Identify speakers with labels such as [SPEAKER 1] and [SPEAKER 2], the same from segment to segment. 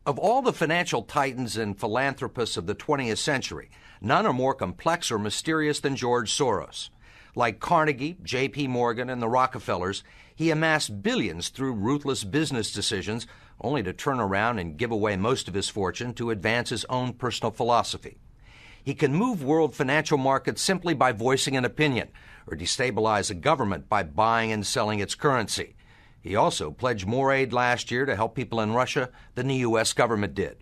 [SPEAKER 1] Of all the financial titans and philanthropists of the 20th century, none are more complex or mysterious than George Soros. Like Carnegie, J.P. Morgan, and the Rockefellers, he amassed billions through ruthless business decisions, only to turn around and give away most of his fortune to advance his own personal philosophy. He can move world financial markets simply by voicing an opinion, or destabilize a government by buying and selling its currency. He also pledged more aid last year to help people in Russia than the U.S. government did.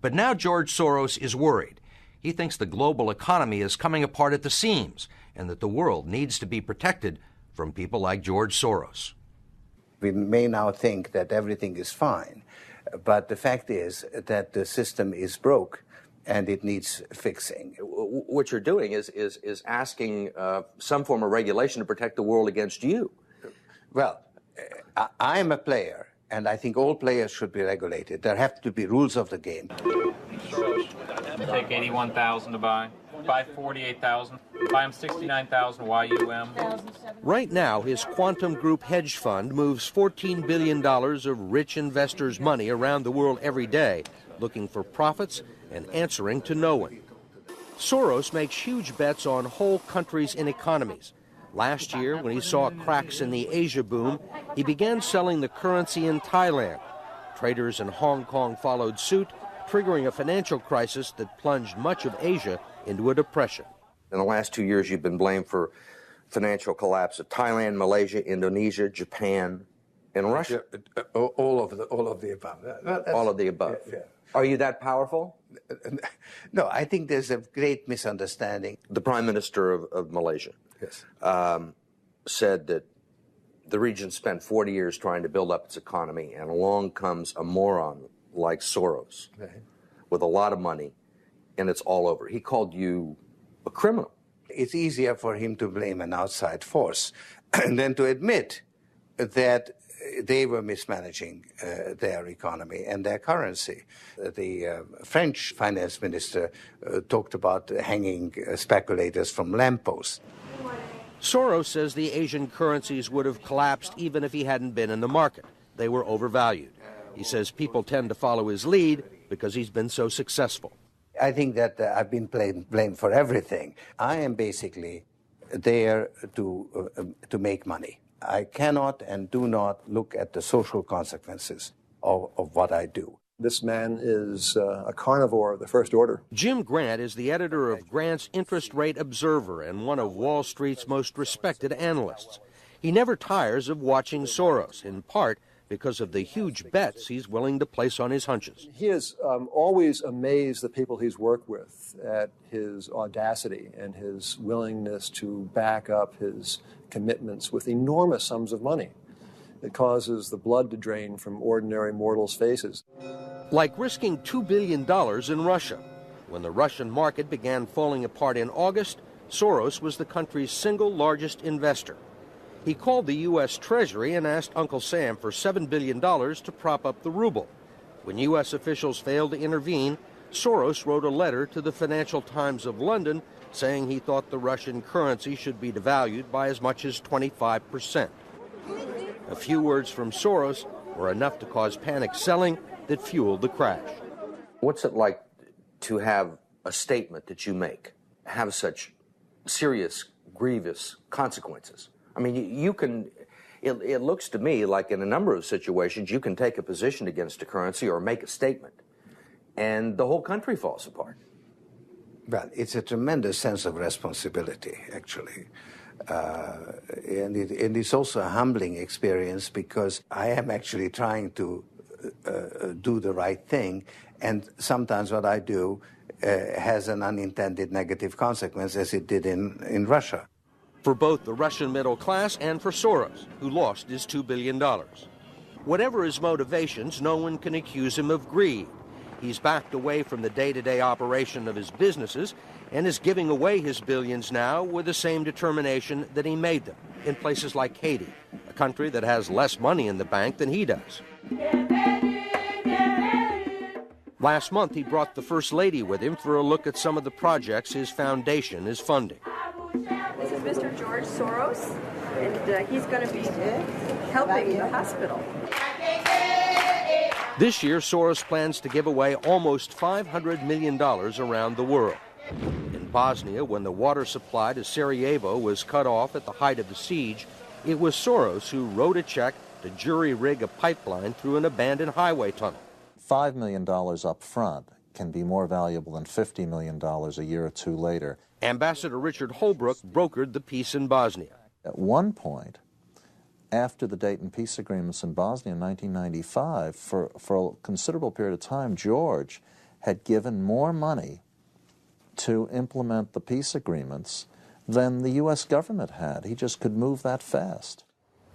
[SPEAKER 1] But now George Soros is worried. He thinks the global economy is coming apart at the seams and that the world needs to be protected from people like George Soros.
[SPEAKER 2] We may now think that everything is fine, but the fact is that the system is broke and it needs fixing.
[SPEAKER 3] What you're doing is asking some form of regulation to protect the world against you.
[SPEAKER 2] Well, I am a player, and I think all players should be regulated. There have to be rules of the game.
[SPEAKER 4] Take 81,000 to buy. Buy 48,000. Buy him 69,000 YUM.
[SPEAKER 1] Right now, his Quantum Group hedge fund moves $14 billion of rich investors' money around the world every day, looking for profits and answering to no one. Soros makes huge bets on whole countries and economies. Last year, when he saw cracks in the Asia boom, he began selling the currency in Thailand. Traders in Hong Kong followed suit, triggering a financial crisis that plunged much of Asia into a depression.
[SPEAKER 3] In the last 2 years, you've been blamed for financial collapse of Thailand, Malaysia, Indonesia, Japan, and Russia.
[SPEAKER 2] All of the above.
[SPEAKER 3] All of the above.
[SPEAKER 2] Yeah.
[SPEAKER 3] Are you that powerful?
[SPEAKER 2] No, I think there's a great misunderstanding.
[SPEAKER 3] The Prime Minister of Malaysia said that the region spent 40 years trying to build up its economy, and along comes a moron like Soros with a lot of money, and it's all over. He called you a criminal.
[SPEAKER 2] It's easier for him to blame an outside force than to admit that they were mismanaging their economy and their currency. The French finance minister talked about hanging speculators from lampposts.
[SPEAKER 1] Soros says the Asian currencies would have collapsed even if he hadn't been in the market. They were overvalued. He says people tend to follow his lead because he's been so successful.
[SPEAKER 2] I think that I've been blamed for everything. I am basically there to make money. I cannot and do not look at the social consequences of what I do.
[SPEAKER 5] This man is a carnivore of the first order.
[SPEAKER 1] Jim Grant is the editor of Grant's Interest Rate Observer and one of Wall Street's most respected analysts. He never tires of watching Soros, in part because of the huge bets he's willing to place on his hunches.
[SPEAKER 5] He has always amazed the people he's worked with at his audacity and his willingness to back up his commitments with enormous sums of money. It causes the blood to drain from ordinary mortals' faces.
[SPEAKER 1] Like risking $2 billion in Russia. When the Russian market began falling apart in August, Soros was the country's single largest investor. He called the U.S. Treasury and asked Uncle Sam for $7 billion to prop up the ruble. When U.S. officials failed to intervene, Soros wrote a letter to the Financial Times of London saying he thought the Russian currency should be devalued by as much as 25%. A few words from Soros were enough to cause panic selling that fueled the crash.
[SPEAKER 3] What's it like to have a statement that you make have such serious, grievous consequences? I mean, you can, it looks to me like in a number of situations you can take a position against a currency or make a statement, and the whole country falls apart.
[SPEAKER 2] Well, it's a tremendous sense of responsibility, actually. And it's also a humbling experience because I am actually trying to do the right thing, and sometimes what I do has an unintended negative consequence, as it did in Russia.
[SPEAKER 1] For both the Russian middle class and for Soros, who lost his $2 billion. Whatever his motivations, no one can accuse him of greed. He's backed away from the day-to-day operation of his businesses and is giving away his billions now with the same determination that he made them in places like Haiti, a country that has less money in the bank than he does. Last month, he brought the First Lady with him for a look at some of the projects his foundation is funding.
[SPEAKER 6] This is Mr. George Soros, and he's going to be helping the hospital.
[SPEAKER 1] This year, Soros plans to give away almost $500 million around the world. In Bosnia, when the water supply to Sarajevo was cut off at the height of the siege, it was Soros who wrote a check to jury-rig a pipeline through an abandoned highway tunnel.
[SPEAKER 7] $5 million up front can be more valuable than $50 million a year or two later.
[SPEAKER 1] Ambassador Richard Holbrooke brokered the peace in Bosnia.
[SPEAKER 7] At one point, after the Dayton peace agreements in Bosnia in 1995, for a considerable period of time, George had given more money to implement the peace agreements than the U.S. government had. He just could move that fast.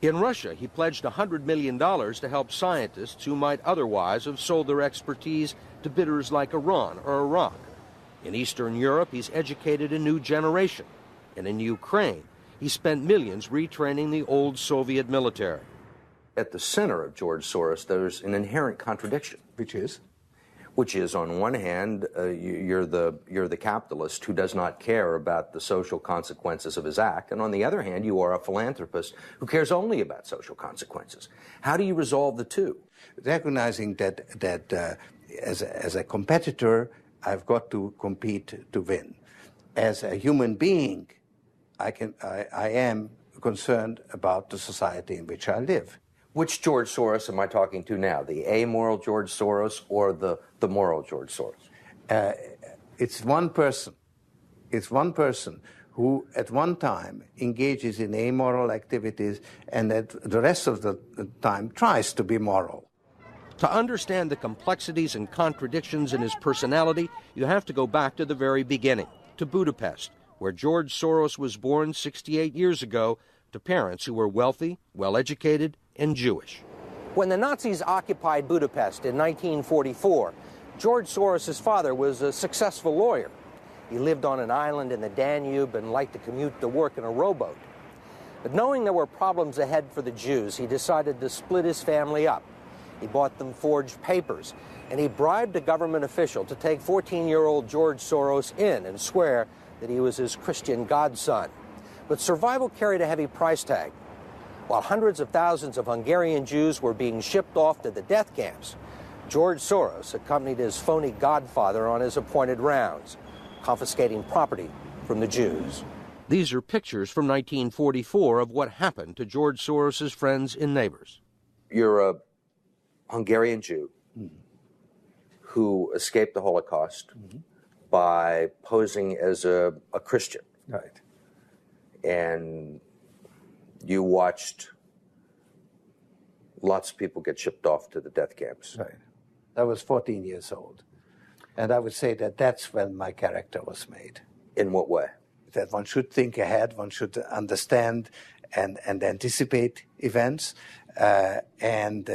[SPEAKER 1] In Russia, he pledged $100 million to help scientists who might otherwise have sold their expertise to bidders like Iran or Iraq. In Eastern Europe, he's educated a new generation. And in Ukraine, he spent millions retraining the old Soviet military.
[SPEAKER 3] At the center of George Soros, there's an inherent contradiction.
[SPEAKER 2] Which is?
[SPEAKER 3] Which is, on one hand, you're the capitalist who does not care about the social consequences of his act, and on the other hand, you are a philanthropist who cares only about social consequences. How do you resolve the two?
[SPEAKER 2] Recognizing that as a competitor, I've got to compete to win. As a human being, I am concerned about the society in which I live.
[SPEAKER 3] Which George Soros am I talking to now? The amoral George Soros or the moral George Soros?
[SPEAKER 2] It's one person. It's one person who at one time engages in amoral activities and at the rest of the time tries to be moral.
[SPEAKER 1] To understand the complexities and contradictions in his personality, you have to go back to the very beginning, to Budapest, where George Soros was born 68 years ago to parents who were wealthy, well-educated, and Jewish. When the Nazis occupied Budapest in 1944, George Soros' father was a successful lawyer. He lived on an island in the Danube and liked to commute to work in a rowboat. But knowing there were problems ahead for the Jews, he decided to split his family up. He bought them forged papers, and he bribed a government official to take 14-year-old George Soros in and swear that he was his Christian godson. But survival carried a heavy price tag. While hundreds of thousands of Hungarian Jews were being shipped off to the death camps, George Soros accompanied his phony godfather on his appointed rounds, confiscating property from the Jews. These are pictures from 1944 of what happened to George Soros' friends and neighbors.
[SPEAKER 3] You're a Hungarian Jew who escaped the Holocaust by posing as a Christian.
[SPEAKER 2] Right.
[SPEAKER 3] And you watched lots of people get shipped off to the death camps.
[SPEAKER 2] Right. I was 14 years old. And I would say that that's when my character was made.
[SPEAKER 3] In what way?
[SPEAKER 2] That one should think ahead, one should understand and anticipate events, and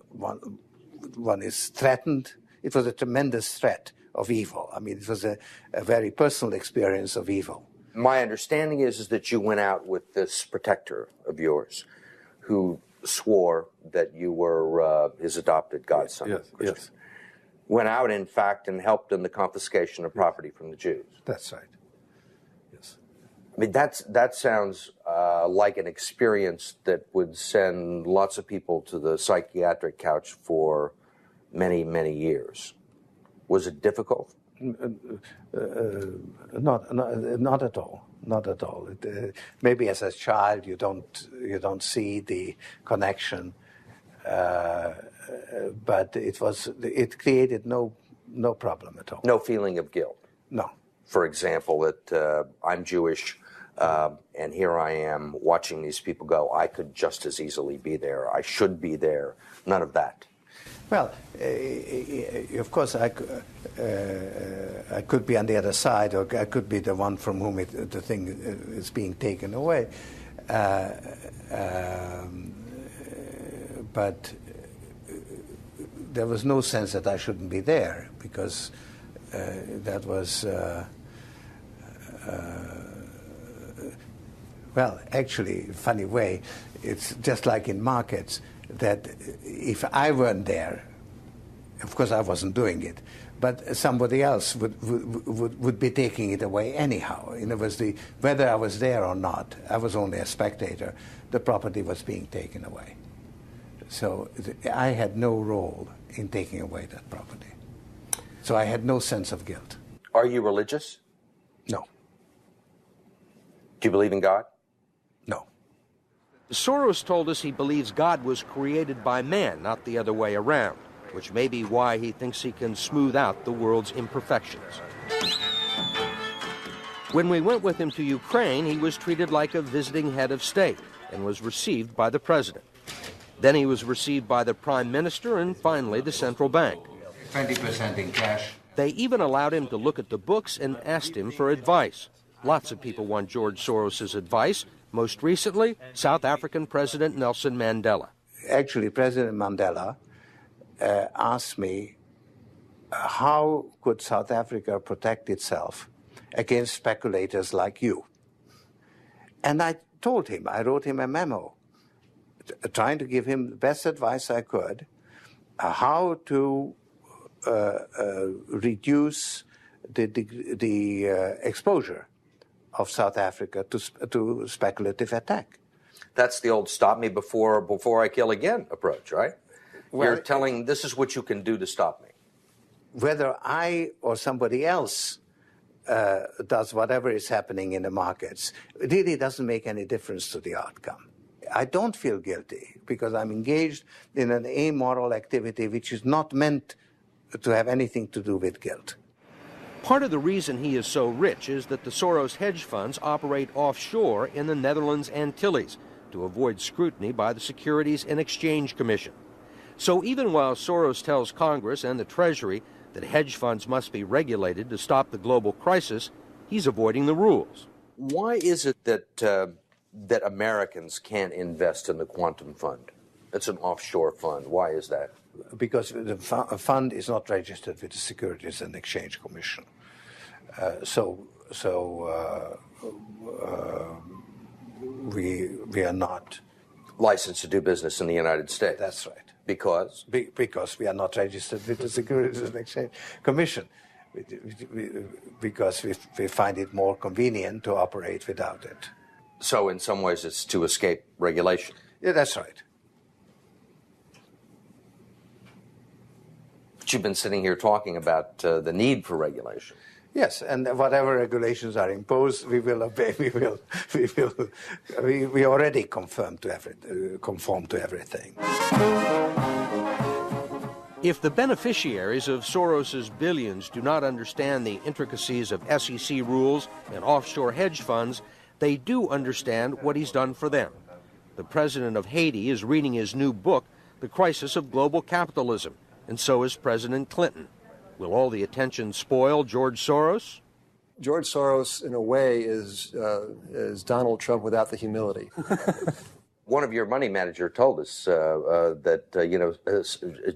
[SPEAKER 2] one is threatened. It was a tremendous threat of evil. I mean, it was a very personal experience of evil.
[SPEAKER 3] My understanding is that you went out with this protector of yours who swore that you were his adopted godson.
[SPEAKER 2] Yes, yes.
[SPEAKER 3] Went out, in fact, and helped in the confiscation of property from the Jews.
[SPEAKER 2] That's right. Yes.
[SPEAKER 3] I mean, that sounds like an experience that would send lots of people to the psychiatric couch for many, many years. Was it difficult?
[SPEAKER 2] Not at all. Not at all. Maybe as a child you don't see the connection, but it created no problem at all.
[SPEAKER 3] No feeling of guilt.
[SPEAKER 2] No.
[SPEAKER 3] For example, that I'm Jewish, and here I am watching these people go. I could just as easily be there. I should be there. None of that.
[SPEAKER 2] Well, of course, I could be on the other side, or I could be the one from whom the thing is being taken away. But there was no sense that I shouldn't be there, because that was, well, actually, funny way, it's just like in markets, that if I weren't there, of course I wasn't doing it, but somebody else would be taking it away anyhow. In other words, whether I was there or not, I was only a spectator, the property was being taken away. So I had no role in taking away that property. So I had no sense of guilt.
[SPEAKER 3] Are you religious?
[SPEAKER 2] No.
[SPEAKER 3] Do you believe in God?
[SPEAKER 2] No.
[SPEAKER 1] Soros told us he believes God was created by man, not the other way around, which may be why he thinks he can smooth out the world's imperfections. When we went with him to Ukraine, he was treated like a visiting head of state and was received by the president. Then he was received by the prime minister and finally the central bank.
[SPEAKER 2] 20% in cash.
[SPEAKER 1] They even allowed him to look at the books and asked him for advice. Lots of people want George Soros' advice. Most recently, South African President Nelson Mandela.
[SPEAKER 2] Actually, President Mandela asked me, how could South Africa protect itself against speculators like you? And I told him, I wrote him a memo, trying to give him the best advice I could, how to reduce the exposure of South Africa to speculative attack.
[SPEAKER 3] That's the old stop me before I kill again approach, right?
[SPEAKER 2] Well,
[SPEAKER 3] you're telling this is what you can do to stop me.
[SPEAKER 2] Whether I or somebody else does whatever is happening in the markets, it really doesn't make any difference to the outcome. I don't feel guilty because I'm engaged in an amoral activity which is not meant to have anything to do with guilt.
[SPEAKER 1] Part of the reason he is so rich is that the Soros hedge funds operate offshore in the Netherlands Antilles to avoid scrutiny by the Securities and Exchange Commission. So even while Soros tells Congress and the Treasury that hedge funds must be regulated to stop the global crisis, he's avoiding the rules.
[SPEAKER 3] Why is it that Americans can't invest in the quantum fund? It's an offshore fund. Why is that?
[SPEAKER 2] Because the fund is not registered with the Securities and Exchange Commission. We are not
[SPEAKER 3] licensed to do business in the United States.
[SPEAKER 2] That's right.
[SPEAKER 3] Because?
[SPEAKER 2] Because we are not registered with the Securities and Exchange Commission. Because we find it more convenient to operate without it.
[SPEAKER 3] So in some ways it's to escape regulation.
[SPEAKER 2] Yeah, that's right.
[SPEAKER 3] But you've been sitting here talking about the need for regulation.
[SPEAKER 2] Yes, and whatever regulations are imposed, we will obey. We already conform to everything.
[SPEAKER 1] If the beneficiaries of Soros's billions do not understand the intricacies of SEC rules and offshore hedge funds, they do understand what he's done for them. The president of Haiti is reading his new book, The Crisis of Global Capitalism, and so is President Clinton. Will all the attention spoil George Soros?
[SPEAKER 5] George Soros, in a way, is Donald Trump without the humility.
[SPEAKER 3] One of your money manager told us that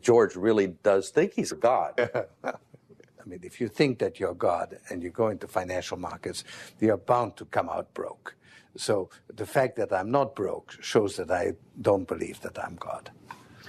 [SPEAKER 3] George really does think he's a god.
[SPEAKER 2] I mean, if you think that you're God and you go into financial markets, you're bound to come out broke. So the fact that I'm not broke shows that I don't believe that I'm God.